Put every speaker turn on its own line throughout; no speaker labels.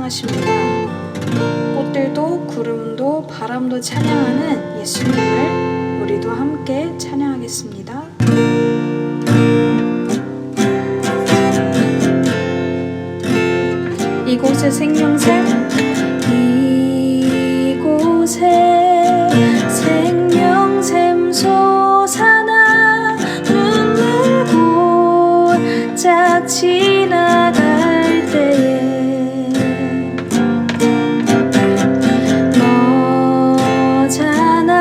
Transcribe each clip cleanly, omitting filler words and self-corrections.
찬양하십니다. 꽃들도 구름도 바람도 찬양하는 예수님을 우리도 함께 찬양하겠습니다. 이곳에 생명샘, 이곳에 생명샘 솟아나 눈물 곧짝 지나갈 때에 너잖아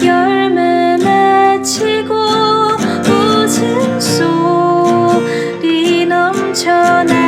열매 맺히고 웃음소리 넘쳐나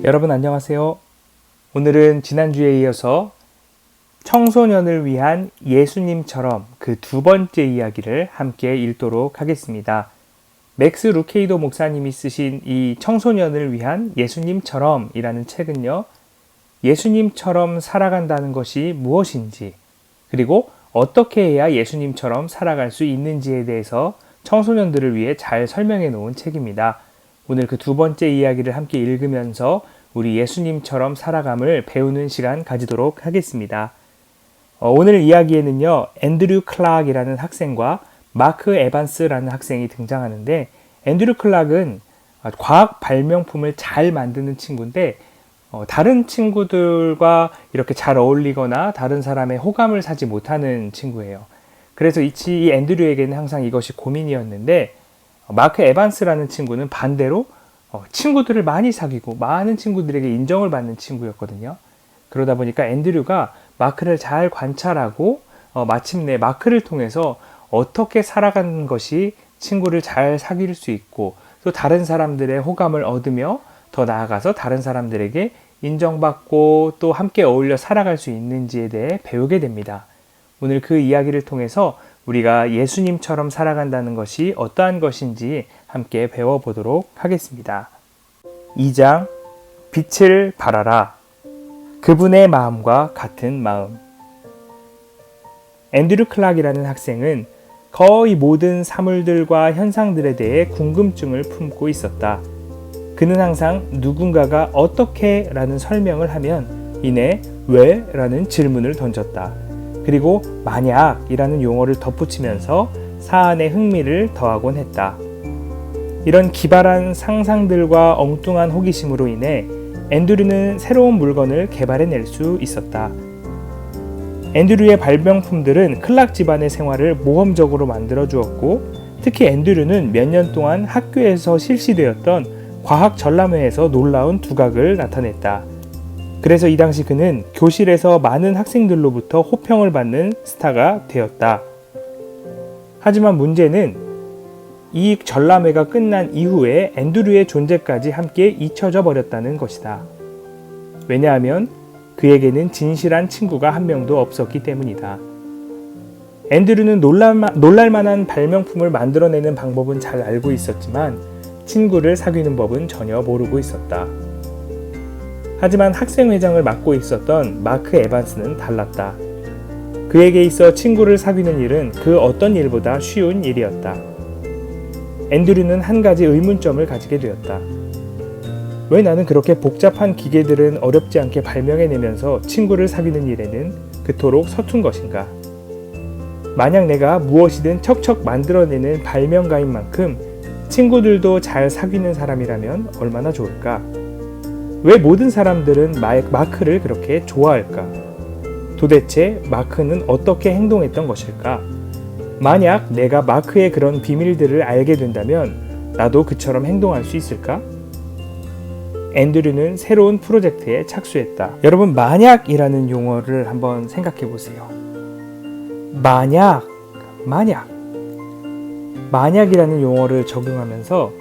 여러분 안녕하세요. 오늘은 지난주에 이어서 청소년을 위한 예수님처럼 그 두 번째 이야기를 함께 읽도록 하겠습니다. 맥스 루케이도 목사님이 쓰신 이 청소년을 위한 예수님처럼 이라는 책은요, 예수님처럼 살아간다는 것이 무엇인지, 그리고 어떻게 해야 예수님처럼 살아갈 수 있는지에 대해서 청소년들을 위해 잘 설명해 놓은 책입니다. 오늘 그 두 번째 이야기를 함께 읽으면서 우리 예수님처럼 살아감을 배우는 시간 가지도록 하겠습니다. 오늘 이야기에는요, 앤드류 클락이라는 학생과 마크 에반스라는 학생이 등장하는데, 앤드류 클락은 과학 발명품을 잘 만드는 친구인데, 다른 친구들과 이렇게 잘 어울리거나 다른 사람의 호감을 사지 못하는 친구예요. 그래서 이 앤드류에게는 항상 이것이 고민이었는데, 마크 에반스라는 친구는 반대로 친구들을 많이 사귀고 많은 친구들에게 인정을 받는 친구였거든요. 그러다 보니까 앤드류가 마크를 잘 관찰하고 마침내 마크를 통해서 어떻게 살아가는 것이 친구를 잘 사귈 수 있고 또 다른 사람들의 호감을 얻으며 더 나아가서 다른 사람들에게 인정받고 또 함께 어울려 살아갈 수 있는지에 대해 배우게 됩니다. 오늘 그 이야기를 통해서 우리가 예수님처럼 살아간다는 것이 어떠한 것인지 함께 배워보도록 하겠습니다. 2장, 빛을 발하라. 그분의 마음과 같은 마음. 앤드류 클락이라는 학생은 거의 모든 사물들과 현상들에 대해 궁금증을 품고 있었다. 그는 항상 누군가가 어떻게 라는 설명을 하면 이내 왜? 라는 질문을 던졌다. 그리고 만약 이라는 용어를 덧붙이면서 사안의 흥미를 더하곤 했다. 이런 기발한 상상들과 엉뚱한 호기심으로 인해 앤드류는 새로운 물건을 개발해낼 수 있었다. 앤드류의 발명품들은 클락 집안의 생활을 모험적으로 만들어 주었고, 특히 앤드류는 몇 년 동안 학교에서 실시되었던 과학 전람회에서 놀라운 두각을 나타냈다. 그래서 이 당시 그는 교실에서 많은 학생들로부터 호평을 받는 스타가 되었다. 하지만 문제는 이 전람회가 끝난 이후에 앤드류의 존재까지 함께 잊혀져 버렸다는 것이다. 왜냐하면 그에게는 진실한 친구가 한 명도 없었기 때문이다. 앤드류는 놀랄만한 발명품을 만들어내는 방법은 잘 알고 있었지만 친구를 사귀는 법은 전혀 모르고 있었다. 하지만 학생회장을 맡고 있었던 마크 에반스는 달랐다. 그에게 있어 친구를 사귀는 일은 그 어떤 일보다 쉬운 일이었다. 앤드류는 한 가지 의문점을 가지게 되었다. 왜 나는 그렇게 복잡한 기계들은 어렵지 않게 발명해내면서 친구를 사귀는 일에는 그토록 서툰 것인가? 만약 내가 무엇이든 척척 만들어내는 발명가인 만큼 친구들도 잘 사귀는 사람이라면 얼마나 좋을까? 왜 모든 사람들은 마크를 그렇게 좋아할까? 도대체 마크는 어떻게 행동했던 것일까? 만약 내가 마크의 그런 비밀들을 알게 된다면 나도 그처럼 행동할 수 있을까? 앤드류는 새로운 프로젝트에 착수했다. 여러분, 만약이라는 용어를 한번 생각해 보세요. 만약이라는 용어를 적용하면서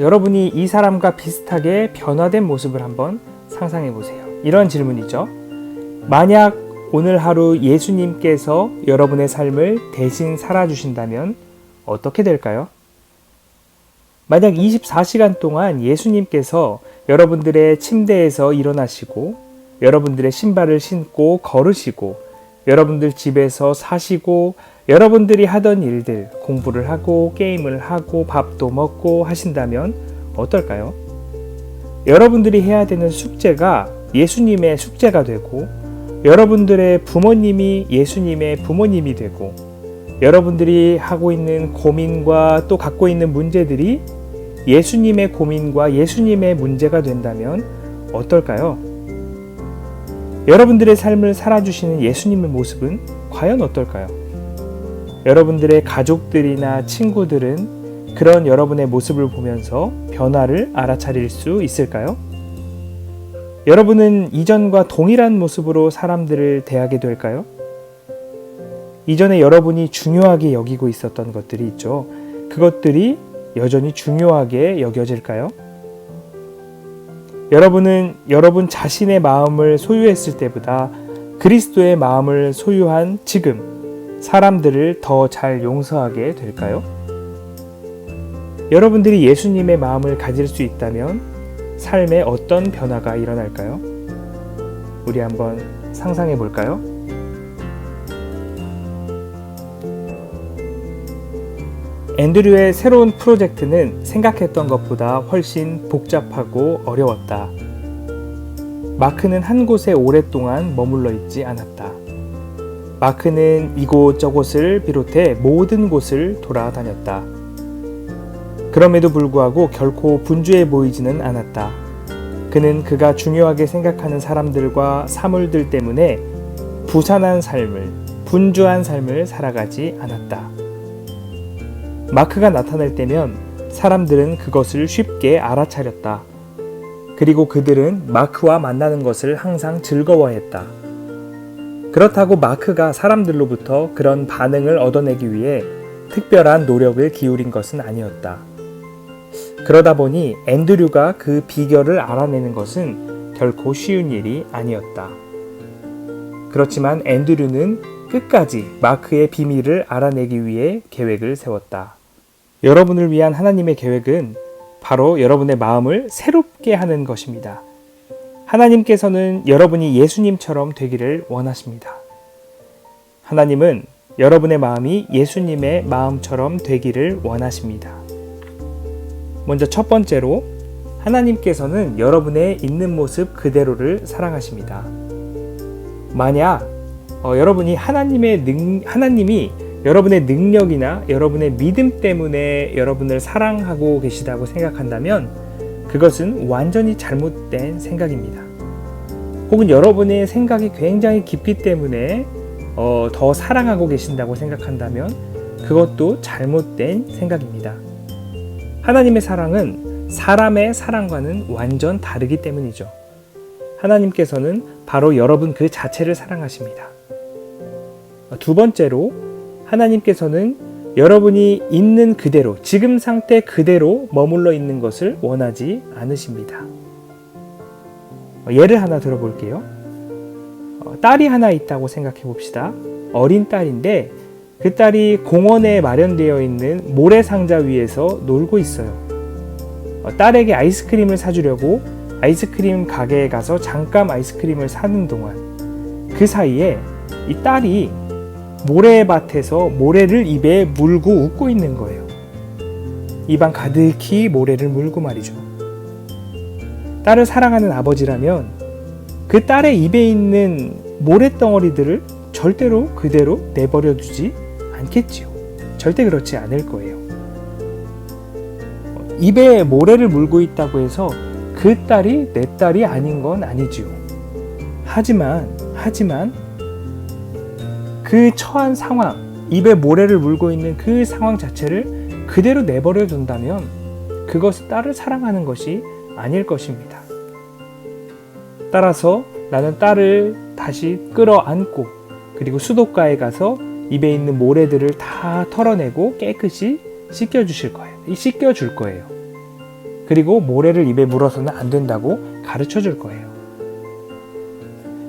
여러분이 이 사람과 비슷하게 변화된 모습을 한번 상상해 보세요. 이런 질문이죠. 만약 오늘 하루 예수님께서 여러분의 삶을 대신 살아주신다면 어떻게 될까요? 만약 24시간 동안 예수님께서 여러분들의 침대에서 일어나시고 여러분들의 신발을 신고 걸으시고 여러분들 집에서 사시고 여러분들이 하던 일들, 공부를 하고 게임을 하고 밥도 먹고 하신다면 어떨까요? 여러분들이 해야 되는 숙제가 예수님의 숙제가 되고 여러분들의 부모님이 예수님의 부모님이 되고 여러분들이 하고 있는 고민과 또 갖고 있는 문제들이 예수님의 고민과 예수님의 문제가 된다면 어떨까요? 여러분들의 삶을 살아주시는 예수님의 모습은 과연 어떨까요? 여러분들의 가족들이나 친구들은 그런 여러분의 모습을 보면서 변화를 알아차릴 수 있을까요? 여러분은 이전과 동일한 모습으로 사람들을 대하게 될까요? 이전에 여러분이 중요하게 여기고 있었던 것들이 있죠. 그것들이 여전히 중요하게 여겨질까요? 여러분은 여러분 자신의 마음을 소유했을 때보다 그리스도의 마음을 소유한 지금 사람들을 더 잘 용서하게 될까요? 여러분들이 예수님의 마음을 가질 수 있다면 삶에 어떤 변화가 일어날까요? 우리 한번 상상해 볼까요? 앤드류의 새로운 프로젝트는 생각했던 것보다 훨씬 복잡하고 어려웠다. 마크는 한 곳에 오랫동안 머물러 있지 않았다. 마크는 이곳저곳을 비롯해 모든 곳을 돌아다녔다. 그럼에도 불구하고 결코 분주해 보이지는 않았다. 그는 그가 중요하게 생각하는 사람들과 사물들 때문에 분주한 삶을 살아가지 않았다. 마크가 나타날 때면 사람들은 그것을 쉽게 알아차렸다. 그리고 그들은 마크와 만나는 것을 항상 즐거워했다. 그렇다고 마크가 사람들로부터 그런 반응을 얻어내기 위해 특별한 노력을 기울인 것은 아니었다. 그러다 보니 앤드류가 그 비결을 알아내는 것은 결코 쉬운 일이 아니었다. 그렇지만 앤드류는 끝까지 마크의 비밀을 알아내기 위해 계획을 세웠다. 여러분을 위한 하나님의 계획은 바로 여러분의 마음을 새롭게 하는 것입니다. 하나님께서는 여러분이 예수님처럼 되기를 원하십니다. 하나님은 여러분의 마음이 예수님의 마음처럼 되기를 원하십니다. 먼저 첫 번째로 하나님께서는 여러분의 있는 모습 그대로를 사랑하십니다. 만약 여러분이 하나님이 여러분의 능력이나 여러분의 믿음 때문에 여러분을 사랑하고 계시다고 생각한다면 그것은 완전히 잘못된 생각입니다. 혹은 여러분의 생각이 굉장히 깊기 때문에 더 사랑하고 계신다고 생각한다면 그것도 잘못된 생각입니다. 하나님의 사랑은 사람의 사랑과는 완전 다르기 때문이죠. 하나님께서는 바로 여러분 그 자체를 사랑하십니다. 두 번째로, 하나님께서는 여러분이 있는 그대로, 지금 상태 그대로 머물러 있는 것을 원하지 않으십니다. 예를 하나 들어볼게요. 딸이 하나 있다고 생각해 봅시다. 어린 딸인데 그 딸이 공원에 마련되어 있는 모래상자 위에서 놀고 있어요. 딸에게 아이스크림을 사주려고 아이스크림 가게에 가서 잠깐 아이스크림을 사는 동안 그 사이에 이 딸이 모래밭에서 모래를 입에 물고 웃고 있는 거예요. 입안 가득히 모래를 물고 말이죠. 딸을 사랑하는 아버지라면 그 딸의 입에 있는 모래덩어리들을 절대로 그대로 내버려 두지 않겠지요. 절대 그렇지 않을 거예요. 입에 모래를 물고 있다고 해서 그 딸이 내 딸이 아닌 건 아니지요. 하지만 그 처한 상황, 입에 모래를 물고 있는 그 상황 자체를 그대로 내버려 둔다면 그것은 딸을 사랑하는 것이 아닐 것입니다. 따라서 나는 딸을 다시 끌어안고 그리고 수도가에 가서 입에 있는 모래들을 다 털어내고 깨끗이 씻겨줄 거예요. 그리고 모래를 입에 물어서는 안 된다고 가르쳐 줄 거예요.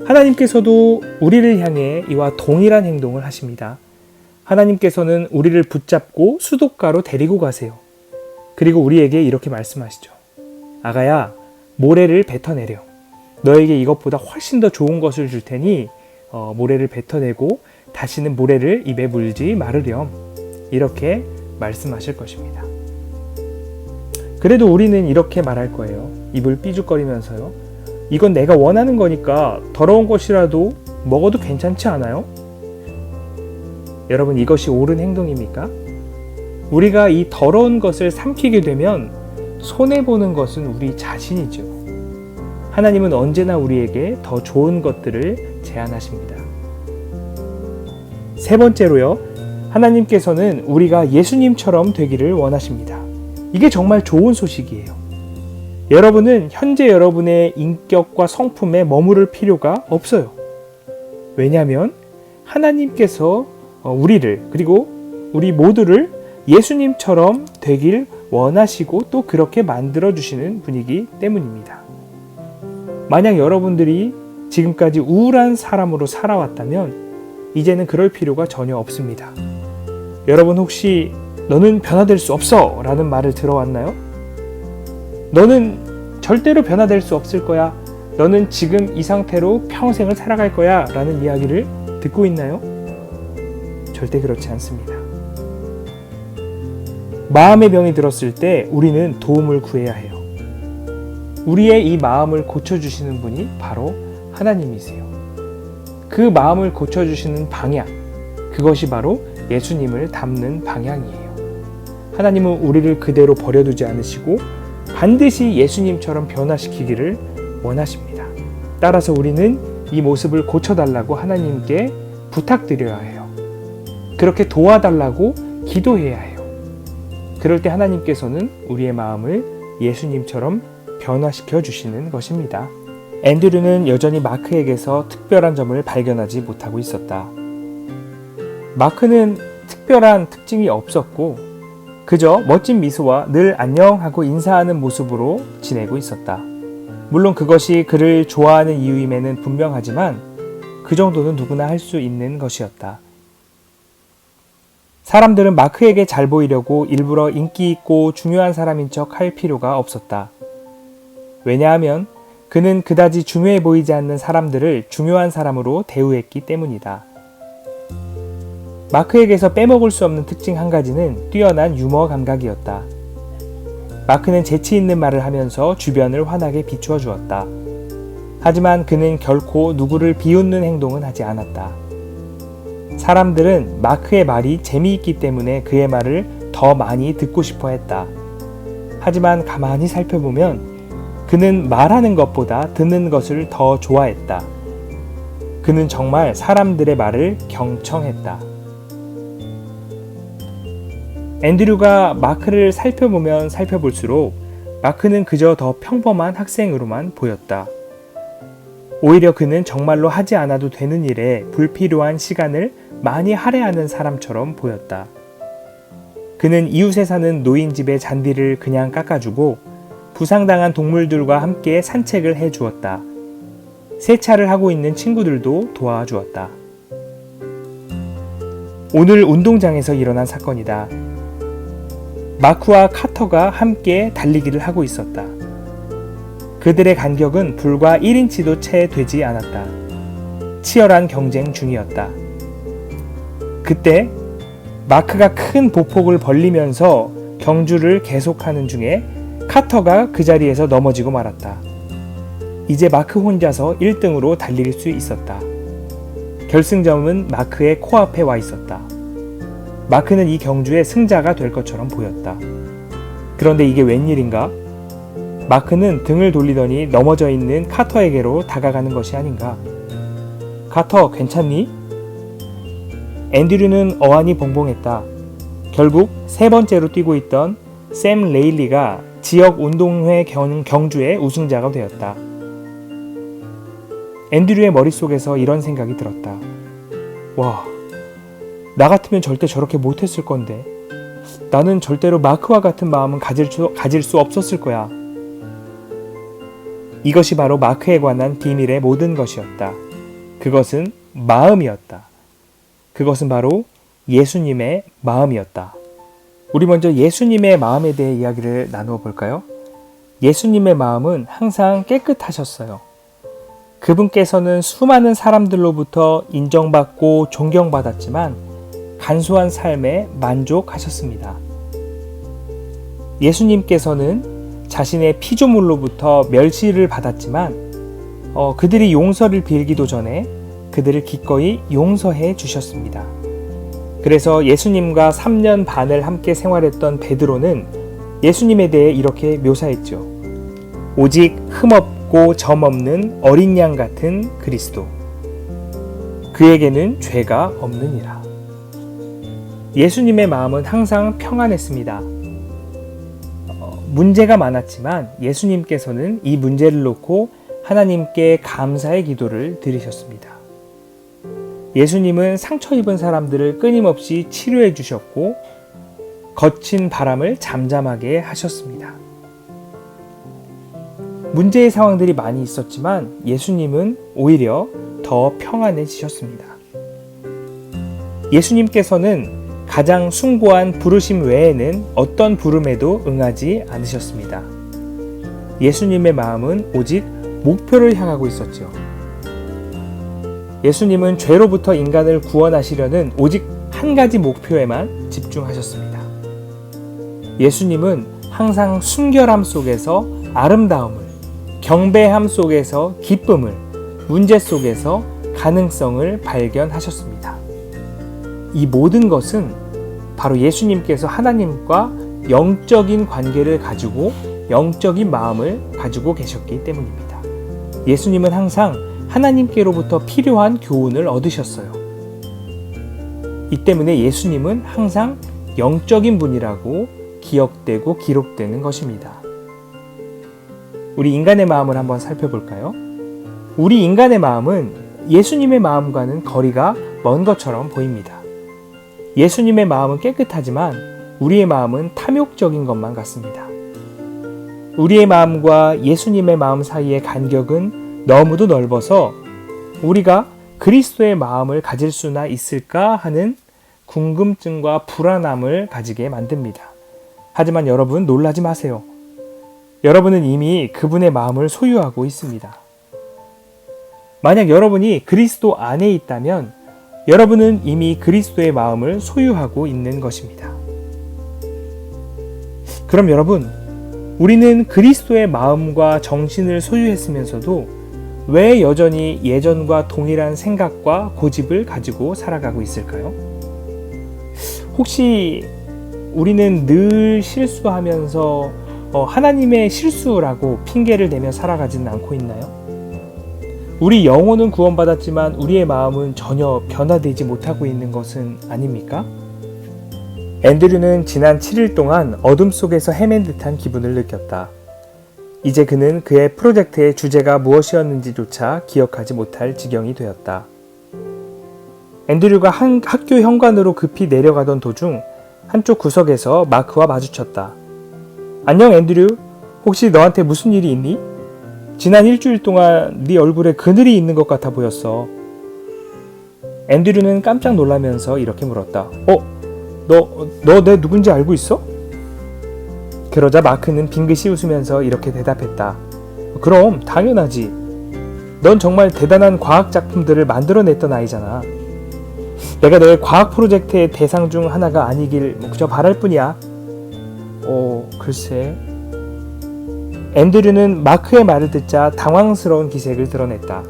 하나님께서도 우리를 향해 이와 동일한 행동을 하십니다. 하나님께서는 우리를 붙잡고 수도가로 데리고 가세요. 그리고 우리에게 이렇게 말씀하시죠. 아가야, 모래를 뱉어내려. 너에게 이것보다 훨씬 더 좋은 것을 줄 테니 모래를 뱉어내고 다시는 모래를 입에 물지 말으렴. 이렇게 말씀하실 것입니다. 그래도 우리는 이렇게 말할 거예요. 입을 삐죽거리면서요. 이건 내가 원하는 거니까 더러운 것이라도 먹어도 괜찮지 않아요? 여러분, 이것이 옳은 행동입니까? 우리가 이 더러운 것을 삼키게 되면 손해보는 것은 우리 자신이죠. 하나님은 언제나 우리에게 더 좋은 것들을 제안하십니다. 세 번째로요, 하나님께서는 우리가 예수님처럼 되기를 원하십니다. 이게 정말 좋은 소식이에요. 여러분은 현재 여러분의 인격과 성품에 머무를 필요가 없어요. 왜냐하면 하나님께서 우리를, 그리고 우리 모두를 예수님처럼 되길 원하시고 또 그렇게 만들어주시는 분이기 때문입니다. 만약 여러분들이 지금까지 우울한 사람으로 살아왔다면 이제는 그럴 필요가 전혀 없습니다. 여러분, 혹시 너는 변화될 수 없어 라는 말을 들어왔나요? 너는 절대로 변화될 수 없을 거야. 너는 지금 이 상태로 평생을 살아갈 거야 라는 이야기를 듣고 있나요? 절대 그렇지 않습니다. 마음의 병이 들었을 때 우리는 도움을 구해야 해요. 우리의 이 마음을 고쳐주시는 분이 바로 하나님이세요. 그 마음을 고쳐주시는 방향, 그것이 바로 예수님을 닮는 방향이에요. 하나님은 우리를 그대로 버려두지 않으시고 반드시 예수님처럼 변화시키기를 원하십니다. 따라서 우리는 이 모습을 고쳐달라고 하나님께 부탁드려야 해요. 그렇게 도와달라고 기도해야 해요. 그럴 때 하나님께서는 우리의 마음을 예수님처럼 변화시켜 주시는 것입니다. 앤드류는 여전히 마크에게서 특별한 점을 발견하지 못하고 있었다. 마크는 특별한 특징이 없었고 그저 멋진 미소와 늘 안녕하고 인사하는 모습으로 지내고 있었다. 물론 그것이 그를 좋아하는 이유임에는 분명하지만 그 정도는 누구나 할 수 있는 것이었다. 사람들은 마크에게 잘 보이려고 일부러 인기 있고 중요한 사람인 척 할 필요가 없었다. 왜냐하면 그는 그다지 중요해 보이지 않는 사람들을 중요한 사람으로 대우했기 때문이다. 마크에게서 빼먹을 수 없는 특징 한 가지는 뛰어난 유머 감각이었다. 마크는 재치 있는 말을 하면서 주변을 환하게 비추어 주었다. 하지만 그는 결코 누구를 비웃는 행동은 하지 않았다. 사람들은 마크의 말이 재미있기 때문에 그의 말을 더 많이 듣고 싶어 했다. 하지만 가만히 살펴보면 그는 말하는 것보다 듣는 것을 더 좋아했다. 그는 정말 사람들의 말을 경청했다. 앤드류가 마크를 살펴보면 살펴볼수록 마크는 그저 더 평범한 학생으로만 보였다. 오히려 그는 정말로 하지 않아도 되는 일에 불필요한 시간을 많이 할애하는 사람처럼 보였다. 그는 이웃에 사는 노인집의 잔디를 그냥 깎아주고 부상당한 동물들과 함께 산책을 해주었다. 세차를 하고 있는 친구들도 도와주었다. 오늘 운동장에서 일어난 사건이다. 마크와 카터가 함께 달리기를 하고 있었다. 그들의 간격은 불과 1인치도 채 되지 않았다. 치열한 경쟁 중이었다. 그때 마크가 큰 보폭을 벌리면서 경주를 계속하는 중에 카터가 그 자리에서 넘어지고 말았다. 이제 마크 혼자서 1등으로 달릴 수 있었다. 결승점은 마크의 코앞에 와 있었다. 마크는 이 경주의 승자가 될 것처럼 보였다. 그런데 이게 웬일인가? 마크는 등을 돌리더니 넘어져 있는 카터에게로 다가가는 것이 아닌가? 카터, 괜찮니? 앤드류는 어안이 봉봉했다. 결국 세 번째로 뛰고 있던 샘 레일리가 지역 운동회 경주의 우승자가 되었다. 앤드류의 머릿속에서 이런 생각이 들었다. 와, 나 같으면 절대 저렇게 못했을 건데. 나는 절대로 마크와 같은 마음은 가질 수 없었을 거야. 이것이 바로 마크에 관한 비밀의 모든 것이었다. 그것은 마음이었다. 그것은 바로 예수님의 마음이었다. 우리 먼저 예수님의 마음에 대해 이야기를 나누어 볼까요? 예수님의 마음은 항상 깨끗하셨어요. 그분께서는 수많은 사람들로부터 인정받고 존경받았지만 간소한 삶에 만족하셨습니다. 예수님께서는 자신의 피조물로부터 멸시를 받았지만 그들이 용서를 빌기도 전에 그들을 기꺼이 용서해 주셨습니다. 그래서 예수님과 3년 반을 함께 생활했던 베드로는 예수님에 대해 이렇게 묘사했죠. 오직 흠없고 점없는 어린 양 같은 그리스도. 그에게는 죄가 없느니라. 예수님의 마음은 항상 평안했습니다. 문제가 많았지만 예수님께서는 이 문제를 놓고 하나님께 감사의 기도를 드리셨습니다. 예수님은 상처 입은 사람들을 끊임없이 치료해 주셨고 거친 바람을 잠잠하게 하셨습니다. 문제의 상황들이 많이 있었지만 예수님은 오히려 더 평안해지셨습니다. 예수님께서는 가장 숭고한 부르심 외에는 어떤 부름에도 응하지 않으셨습니다. 예수님의 마음은 오직 목표를 향하고 있었죠. 예수님은 죄로부터 인간을 구원하시려는 오직 한 가지 목표에만 집중하셨습니다. 예수님은 항상 순결함 속에서 아름다움을, 경배함 속에서 기쁨을, 문제 속에서 가능성을 발견하셨습니다. 이 모든 것은 바로 예수님께서 하나님과 영적인 관계를 가지고 영적인 마음을 가지고 계셨기 때문입니다. 예수님은 항상 하나님께로부터 필요한 교훈을 얻으셨어요. 이 때문에 예수님은 항상 영적인 분이라고 기억되고 기록되는 것입니다. 우리 인간의 마음을 한번 살펴볼까요? 우리 인간의 마음은 예수님의 마음과는 거리가 먼 것처럼 보입니다. 예수님의 마음은 깨끗하지만 우리의 마음은 탐욕적인 것만 같습니다. 우리의 마음과 예수님의 마음 사이의 간격은 너무도 넓어서 우리가 그리스도의 마음을 가질 수나 있을까 하는 궁금증과 불안함을 가지게 만듭니다. 하지만 여러분 놀라지 마세요. 여러분은 이미 그분의 마음을 소유하고 있습니다. 만약 여러분이 그리스도 안에 있다면 여러분은 이미 그리스도의 마음을 소유하고 있는 것입니다. 그럼 여러분, 우리는 그리스도의 마음과 정신을 소유했으면서도 왜 여전히 예전과 동일한 생각과 고집을 가지고 살아가고 있을까요? 혹시 우리는 늘 실수하면서 하나님의 실수라고 핑계를 대며 살아가지는 않고 있나요? 우리 영혼은 구원받았지만 우리의 마음은 전혀 변화되지 못하고 있는 것은 아닙니까? 앤드류는 지난 7일 동안 어둠 속에서 헤맨 듯한 기분을 느꼈다. 이제 그는 그의 프로젝트의 주제가 무엇이었는지조차 기억하지 못할 지경이 되었다. 앤드류가 학교 현관으로 급히 내려가던 도중 한쪽 구석에서 마크와 마주쳤다. 안녕 앤드류, 혹시 너한테 무슨 일이 있니? 지난 일주일 동안 네 얼굴에 그늘이 있는 것 같아 보였어. 앤드류는 깜짝 놀라면서 이렇게 물었다. 너 내 누군지 알고 있어? 그러자 마크는 빙긋이 웃으면서 이렇게 대답했다. 그럼 당연하지. 넌 정말 대단한 과학 작품들을 만들어냈던 아이잖아. 내가 너의 과학 프로젝트의 대상 중 하나가 아니길 그저 바랄 뿐이야. 글쎄. 앤드류는 마크의 말을 듣자 당황스러운 기색을 드러냈다.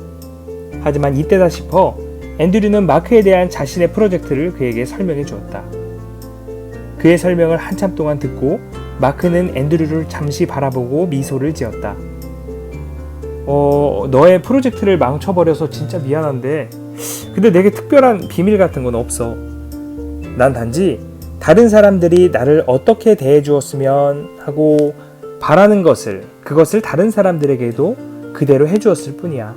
하지만 이때다 싶어 앤드류는 마크에 대한 자신의 프로젝트를 그에게 설명해 주었다. 그의 설명을 한참 동안 듣고 마크는 앤드류를 잠시 바라보고 미소를 지었다. 너의 프로젝트를 망쳐버려서 진짜 미안한데 근데 내게 특별한 비밀 같은 건 없어. 난 단지 다른 사람들이 나를 어떻게 대해 주었으면 하고 바라는 그것을 다른 사람들에게도 그대로 해주었을 뿐이야.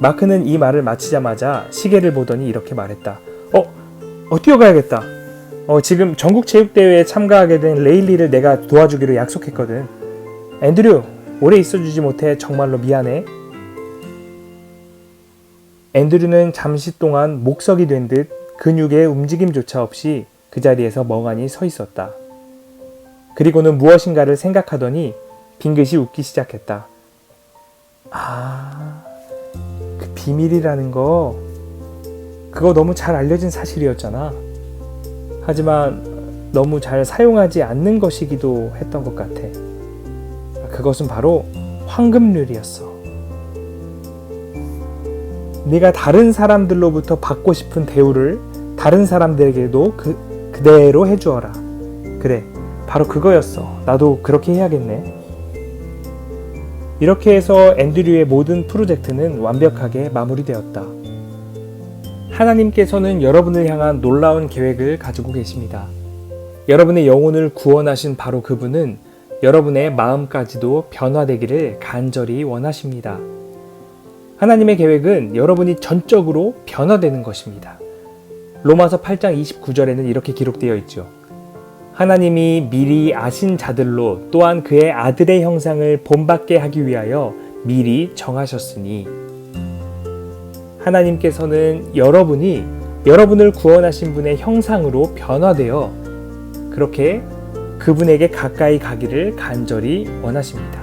마크는 이 말을 마치자마자 시계를 보더니 이렇게 말했다. 뛰어가야겠다. 지금 전국체육대회에 참가하게 된 레일리를 내가 도와주기로 약속했거든. 앤드류, 오래 있어주지 못해 정말로 미안해. 앤드류는 잠시 동안 목석이 된 듯 근육의 움직임조차 없이 그 자리에서 멍하니 서 있었다. 그리고는 무엇인가를 생각하더니 빙긋이 웃기 시작했다. 그 비밀이라는 거, 그거 너무 잘 알려진 사실이었잖아. 하지만 너무 잘 사용하지 않는 것이기도 했던 것 같아. 그것은 바로 황금률이었어. 네가 다른 사람들로부터 받고 싶은 대우를 다른 사람들에게도 그대로 해주어라. 그래, 바로 그거였어. 나도 그렇게 해야겠네. 이렇게 해서 앤드류의 모든 프로젝트는 완벽하게 마무리되었다. 하나님께서는 여러분을 향한 놀라운 계획을 가지고 계십니다. 여러분의 영혼을 구원하신 바로 그분은 여러분의 마음까지도 변화되기를 간절히 원하십니다. 하나님의 계획은 여러분이 전적으로 변화되는 것입니다. 로마서 8장 29절에는 이렇게 기록되어 있죠. 하나님이 미리 아신 자들로 또한 그의 아들의 형상을 본받게 하기 위하여 미리 정하셨으니. 하나님께서는 여러분이 여러분을 구원하신 분의 형상으로 변화되어 그렇게 그분에게 가까이 가기를 간절히 원하십니다.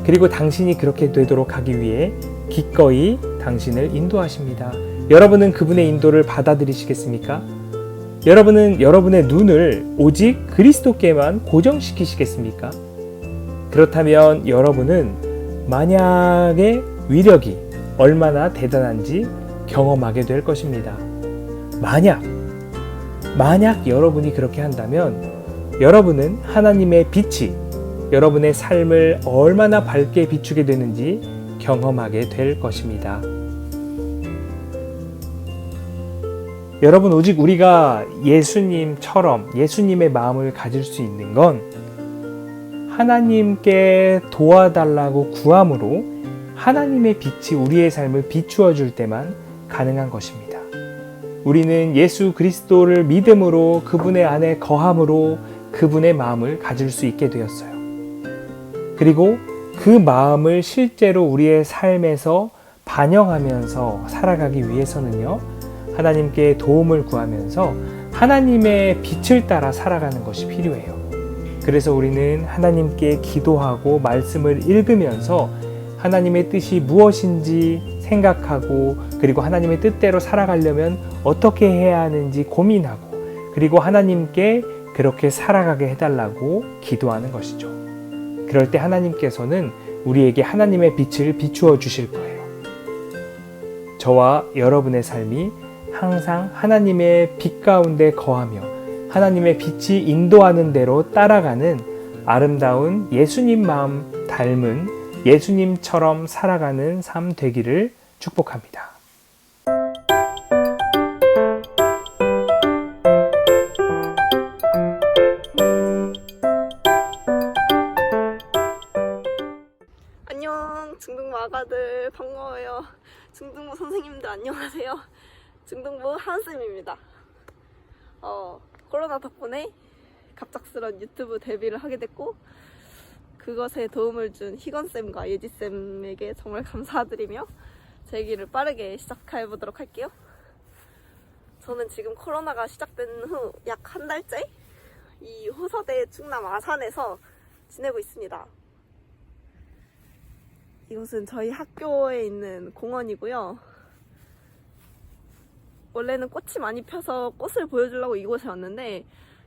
그리고 당신이 그렇게 되도록 하기 위해 기꺼이 당신을 인도하십니다. 여러분은 그분의 인도를 받아들이시겠습니까? 여러분은 여러분의 눈을 오직 그리스도께만 고정시키시겠습니까? 그렇다면 여러분은 만약의 위력이 얼마나 대단한지 경험하게 될 것입니다. 만약 여러분이 그렇게 한다면 여러분은 하나님의 빛이 여러분의 삶을 얼마나 밝게 비추게 되는지 경험하게 될 것입니다. 여러분, 오직 우리가 예수님처럼 예수님의 마음을 가질 수 있는 건 하나님께 도와달라고 구함으로 하나님의 빛이 우리의 삶을 비추어 줄 때만 가능한 것입니다. 우리는 예수 그리스도를 믿음으로 그분의 안에 거함으로 그분의 마음을 가질 수 있게 되었어요. 그리고 그 마음을 실제로 우리의 삶에서 반영하면서 살아가기 위해서는요, 하나님께 도움을 구하면서 하나님의 빛을 따라 살아가는 것이 필요해요. 그래서 우리는 하나님께 기도하고 말씀을 읽으면서 하나님의 뜻이 무엇인지 생각하고, 그리고 하나님의 뜻대로 살아가려면 어떻게 해야 하는지 고민하고, 그리고 하나님께 그렇게 살아가게 해달라고 기도하는 것이죠. 그럴 때 하나님께서는 우리에게 하나님의 빛을 비추어 주실 거예요. 저와 여러분의 삶이 항상 하나님의 빛 가운데 거하며 하나님의 빛이 인도하는 대로 따라가는 아름다운 예수님 마음 닮은 예수님처럼 살아가는 삶 되기를 축복합니다.
안녕, 중등부 아가들 반가워요. 중등부 선생님들 안녕하세요. 중등부 하은쌤입니다. 코로나 덕분에 갑작스런 유튜브 데뷔를 하게 됐고, 그것에 도움을 준 희건쌤과 예지쌤에게 정말 감사드리며 제 길을 빠르게 시작해보도록 할게요. 저는 지금 코로나가 시작된 후 약 한 달째 이 호서대 충남 아산에서 지내고 있습니다. 이곳은 저희 학교에 있는 공원이고요. 원래는 꽃이 많이 펴서 꽃을 보여주려고 이곳에 왔는데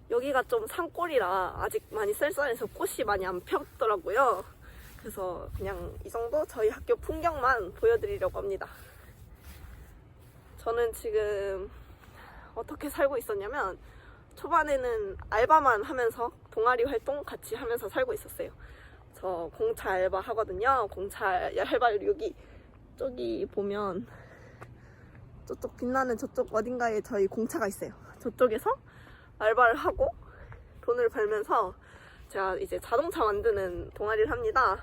여기가 좀 산골이라 아직 많이 쌀쌀해서 꽃이 많이 안 폈더라고요. 그래서 그냥 이 정도 저희 학교 풍경만 보여드리려고 합니다. 저는 지금 어떻게 살고 있었냐면 초반에는 알바만 하면서 동아리 활동 같이 하면서 살고 있었어요. 저 공차 알바 하거든요. 공차 알바 여기 저기 보면 저쪽 빛나는 저쪽 어딘가에 저희 공차가 있어요. 저쪽에서 알바를 하고 돈을 벌면서 제가 이제 자동차 만드는 동아리를 합니다.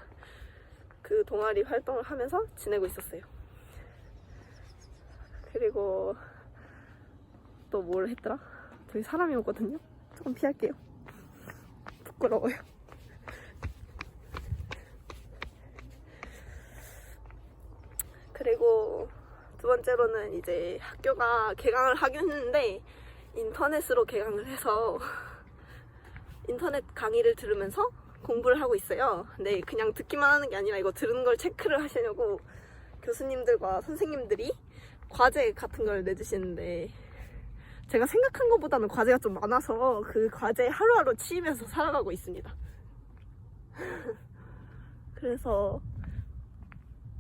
그 동아리 활동을 하면서 지내고 있었어요. 그리고 또 뭘 했더라? 저기 사람이 오거든요. 조금 피할게요. 부끄러워요. 그리고 두 번째로는 이제 학교가 개강을 하긴 했는데 인터넷으로 개강을 해서 인터넷 강의를 들으면서 공부를 하고 있어요. 근데 그냥 듣기만 하는 게 아니라 이거 들은 걸 체크를 하시려고 교수님들과 선생님들이 과제 같은 걸 내주시는데 제가 생각한 것보다는 과제가 좀 많아서 그 과제에 하루하루 치이면서 살아가고 있습니다. 그래서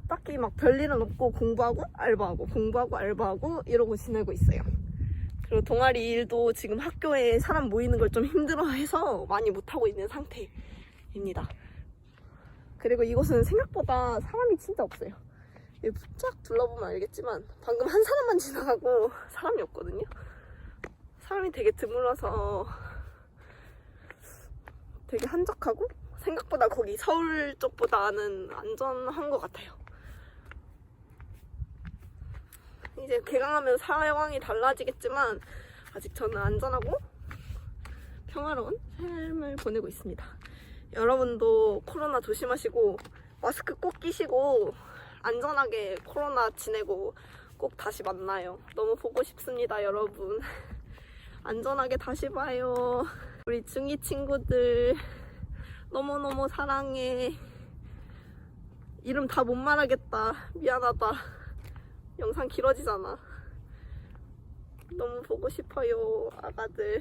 딱히 막 별일은 없고 공부하고 알바하고 이러고 지내고 있어요. 그리고 동아리 일도 지금 학교에 사람 모이는 걸 좀 힘들어해서 많이 못하고 있는 상태입니다. 그리고 이곳은 생각보다 사람이 진짜 없어요. 여기 쫙 둘러보면 알겠지만 방금 한 사람만 지나가고 사람이 없거든요. 사람이 되게 드물어서 되게 한적하고 생각보다 거기 서울 쪽보다는 안전한 것 같아요. 이제 개강하면 상황이 달라지겠지만 아직 저는 안전하고 평화로운 삶을 보내고 있습니다. 여러분도 코로나 조심하시고 마스크 꼭 끼시고 안전하게 코로나 지내고 꼭 다시 만나요. 너무 보고 싶습니다, 여러분. 안전하게 다시 봐요. 우리 중2 친구들 너무너무 사랑해. 이름 다 못 말하겠다. 미안하다. 영상 길어지잖아. 너무 보고 싶어요, 아가들.